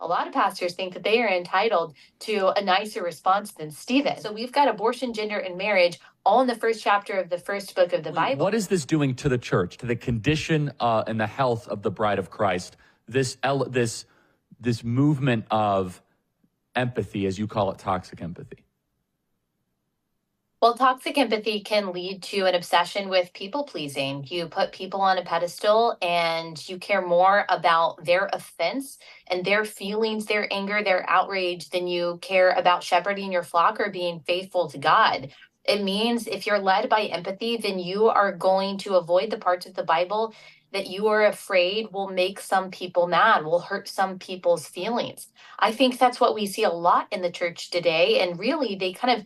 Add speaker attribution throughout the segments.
Speaker 1: A lot of pastors think that they are entitled to a nicer response than Stephen. So we've got abortion, gender, and marriage all in the first chapter of the first book of the Bible.
Speaker 2: What is this doing to the church, to the condition and the health of the bride of Christ? This movement of empathy, as you call it, toxic empathy.
Speaker 1: Well, toxic empathy can lead to an obsession with people pleasing. You put people on a pedestal and you care more about their offense and their feelings, their anger, their outrage than you care about shepherding your flock or being faithful to God. It means if you're led by empathy, then you are going to avoid the parts of the Bible that you are afraid will make some people mad, will hurt some people's feelings. I think that's what we see a lot in the church today. And really, they kind of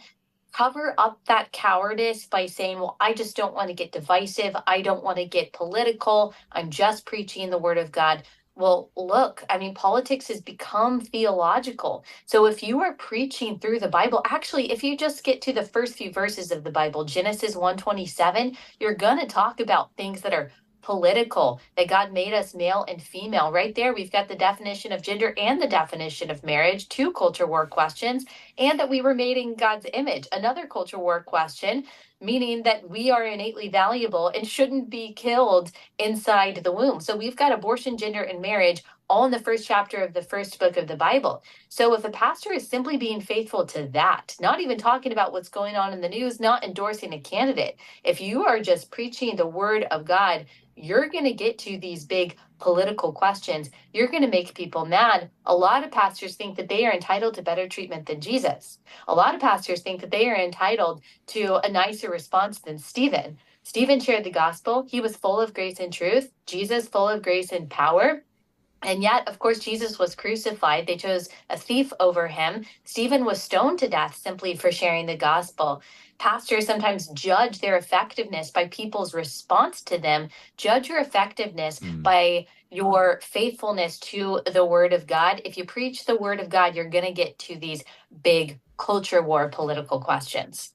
Speaker 1: cover up that cowardice by saying, well, I just don't want to get divisive. I don't want to get political. I'm just preaching the word of God. Well, look, I mean, politics has become theological. So if you are preaching through the Bible, actually, if you just get to the first few verses of the Bible, Genesis 1:27, you're going to talk about things that are political, that God made us male and female. Right there, we've got the definition of gender and the definition of marriage, two culture war questions, and that we were made in God's image, another culture war question, meaning that we are innately valuable and shouldn't be killed inside the womb. So we've got abortion, gender, and marriage all in the first chapter of the first book of the Bible. So if a pastor is simply being faithful to that, not even talking about what's going on in the news, not endorsing a candidate, if you are just preaching the word of God, you're going to get to these big political questions. You're going to make people mad. A lot of pastors think that they are entitled to better treatment than Jesus. A lot of pastors think that they are entitled to a nicer response than Stephen. Stephen shared the gospel. He was full of grace and truth. Jesus, full of grace and power. And yet, of course, Jesus was crucified. They chose a thief over him. Stephen was stoned to death simply for sharing the gospel. Pastors sometimes judge their effectiveness by people's response to them. Judge your effectiveness by your faithfulness to the word of God. If you preach the word of God, you're going to get to these big culture war political questions.